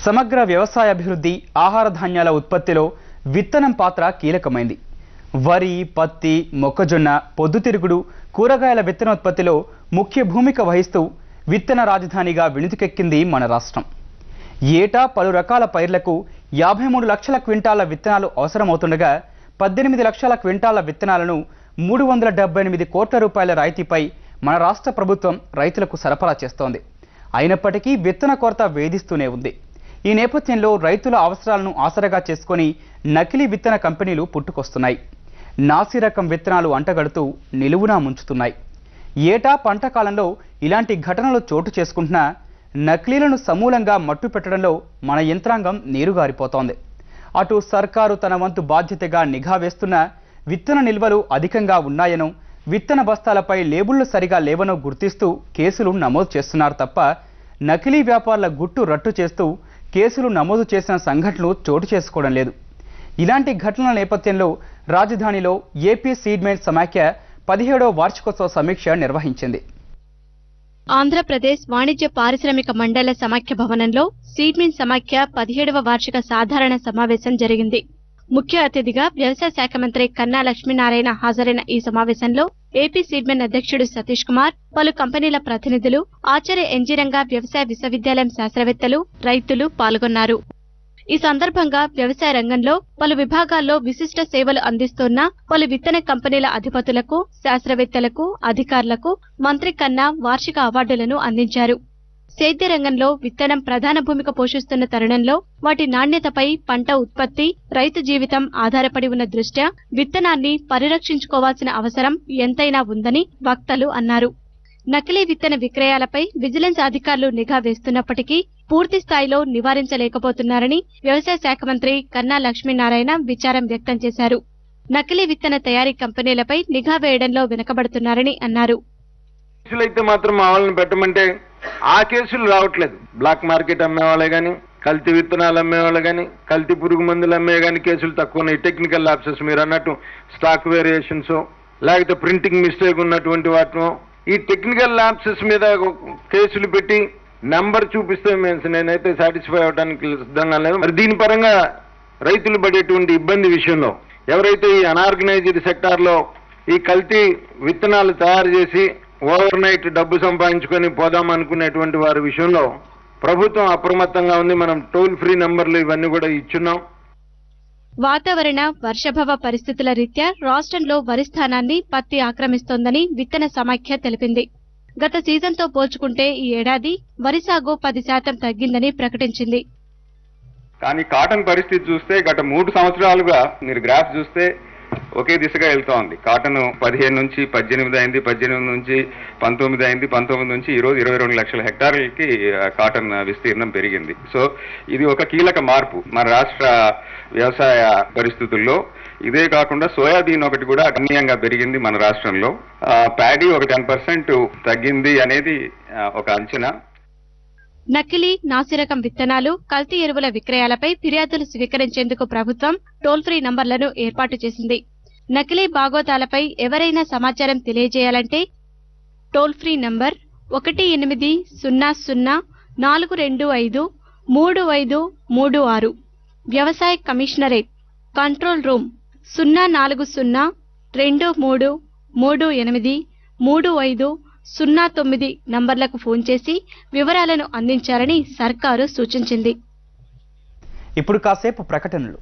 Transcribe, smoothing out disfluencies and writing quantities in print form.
సమగ్ర వ్యవసాయ అభివృద్ధి, ఆహార ధాన్యాల ఉత్పత్తిలో విత్తనం పాత్ర కీలకమైంది. వరి, పత్తి, మొక్కజొన్న, పొద్దుతిరుగుడు, కూరగాయల విత్తనోత్పత్తిలో ముఖ్య భూమిక వహిస్తూ విత్తన రాజధానిగా వినుతికెక్కింది మన రాష్ట్రం. ఏటా పలు రకాల పైర్లకు 53 లక్షల క్వింటాల విత్తనాలు అవసరమవుతుండగా 18 లక్షల క్వింటాల విత్తనాలను 378 కోట్ల రూపాయల రాయితీపై మన రాష్ట్ర ప్రభుత్వం రైతులకు సరఫరా చేస్తోంది. అయినప్పటికీ విత్తన కొరత వేధిస్తూనే ఉంది. ఈ నేపథ్యంలో రైతుల అవసరాలను ఆసరగా చేసుకొని నకిలీ విత్తన కంపెనీలు పుట్టుకొస్తున్నాయి. నాసి రకం విత్తనాలు అంటగడుతూ నిలువునా ముంచుతున్నాయి. ఏటా పంట కాలంలో ఇలాంటి ఘటనలు చోటు చేసుకుంటున్నా నకిలీలను సమూలంగా మట్టు పెట్టడంలో మన యంత్రాంగం నీరుగారిపోతోంది. అటు సర్కారు తన వంతు బాధ్యతగా నిఘా వేస్తున్నా విత్తన నిల్వలు అధికంగా ఉన్నాయనో, విత్తన బస్తాలపై లేబుళ్లు సరిగా లేవనో గుర్తిస్తూ కేసులు నమోదు చేస్తున్నారు తప్ప నకిలీ వ్యాపారుల గుట్టు రట్టు చేస్తూ కేసులు నమోదు చేసిన సంఘటనలు చోటు చేసుకోవడం లేదు. ఇలాంటి ఘటనల నేపథ్యంలో రాజధానిలో ఏపీ సీడ్మెన్ సమాఖ్య 17వ వార్షికోత్సవ సమీక్ష నిర్వహించింది. ఆంధ్రప్రదేశ్ వాణిజ్య పారిశ్రామిక మండళ్ల సమాఖ్య భవనంలో సీడ్మెన్ సమాఖ్య 17వ వార్షిక సాధారణ సమావేశం జరిగింది. ముఖ్య అతిథిగా వ్యవసాయ శాఖ మంత్రి కన్నా లక్ష్మీనారాయణ హాజరైన ఈ సమావేశంలో ఏపీ సీడ్మెన్ అధ్యక్షుడు సతీష్ కుమార్, పలు కంపెనీల ప్రతినిధులు, ఆచార్య ఎన్జీ వ్యవసాయ విశ్వవిద్యాలయం శాస్త్రవేత్తలు, రైతులు పాల్గొన్నారు. ఈ సందర్భంగా వ్యవసాయ రంగంలో పలు విభాగాల్లో విశిష్ట సేవలు అందిస్తున్న పలు విత్తన కంపెనీల అధిపతులకు, శాస్త్రవేత్తలకు, అధికారులకు మంత్రి కన్నా వార్షిక అవార్డులను అందించారు. సేద్య రంగంలో విత్తనం ప్రధాన భూమిక పోషిస్తున్న తరుణంలో వాటి నాణ్యతపై పంట ఉత్పత్తి, రైతు జీవితం ఆధారపడి ఉన్న దృష్ట్యా విత్తనాన్ని పరిరక్షించుకోవాల్సిన అవసరం ఎంతైనా ఉందని వక్తలు అన్నారు. నకిలీ విత్తన విక్రయాలపై విజిలెన్స్ అధికారులు నిఘా వేస్తున్నప్పటికీ పూర్తి స్థాయిలో నివారించలేకపోతున్నారని వ్యవసాయ శాఖ మంత్రి కన్నా లక్ష్మీనారాయణ విచారం వ్యక్తం చేశారు. నకిలీ విత్తన తయారీ కంపెనీలపై నిఘా వేయడంలో వెనుకబడుతున్నారని అన్నారు. కేసులైతే మాత్రం మా వాళ్ళని పెట్టమంటే ఆ కేసులు రావట్లేదు. బ్లాక్ మార్కెట్ అమ్మేవాళ్ళే కానీ, కల్తీ విత్తనాలు అమ్మేవాళ్ళు కానీ, కల్తీ పురుగు మందులు అమ్మే కానీ కేసులు తక్కువ ఉన్నాయి. టెక్నికల్ ల్యాప్సెస్ మీరు అన్నట్టు స్టాక్ వేరియేషన్స్ లేకపోతే ప్రింటింగ్ మిస్టేక్ ఉన్నటువంటి వాటిలో ఈ టెక్నికల్ ల్యాప్సెస్ మీద కేసులు పెట్టి నెంబర్ చూపిస్తే నేనైతే సాటిస్ఫై అవడానికి సిద్ధంగా లేదు. మరి దీని పరంగా రైతులు పడేటువంటి ఇబ్బంది విషయంలో ఎవరైతే ఈ అనార్గనైజ్డ్ సెక్టార్లో ఈ కల్తీ విత్తనాలు తయారు చేసి ఓవర్ నైట్ డబ్బు సంపాదించుకొని పోదాం అనుకునేటువంటి వారి విషయంలో ప్రభుత్వం అప్రమత్తంగా ఉంది. మనం టోల్ ఫ్రీ నంబర్లు ఇవన్నీ కూడా ఇచ్చున్నాం. వాతావరణ, వర్షభావ పరిస్థితుల రీత్యా రాష్ట్రంలో వరి స్థానాన్ని పత్తి ఆక్రమిస్తోందని విత్తన సమాఖ్య తెలిపింది. గత సీజన్తో పోల్చుకుంటే ఈ ఏడాది వరి సాగు 10% తగ్గిందని ప్రకటించింది. కానీ కాటన్ పరిస్థితి చూస్తే గత 3 సంవత్సరాలుగా మీరు గ్రాఫ్ చూస్తే ఒకే దిశగా వెళ్తా ఉంది. కాటన్ 15 నుంచి 18 అయింది, 18 నుంచి 19 అయింది, 19 నుంచి ఈ రోజు 22 లక్షల హెక్టార్లకి కాటన్ విస్తీర్ణం పెరిగింది. సో ఇది ఒక కీలక మార్పు మన రాష్ట్ర వ్యవసాయ పరిస్థితుల్లో. ఇదే కాకుండా సోయాబీన్ ఒకటి కూడా గణనీయంగా పెరిగింది మన రాష్ట్రంలో. ప్యాడీ ఒక 10% తగ్గింది అనేది ఒక అంచనా. నకిలీ, నాసిరకం విత్తనాలు, కల్తీ ఎరువుల విక్రయాలపై ఫిర్యాదులు స్వీకరించేందుకు ప్రభుత్వం టోల్ ఫ్రీ నంబర్లను ఏర్పాటు చేసింది. నకిలీ బాగోతాలపై ఎవరైనా సమాచారం తెలియజేయాలంటే టోల్ ఫ్రీ నంబర్ 1800-425-3536, వ్యవసాయ కమిషనరేట్ కంట్రోల్ రూమ్ 0402383833509 నంబర్లకు ఫోన్ చేసి వివరాలను అందించాలని సర్కారు సూచించింది. ఇప్పుడు కాసేపు ప్రకటనలు.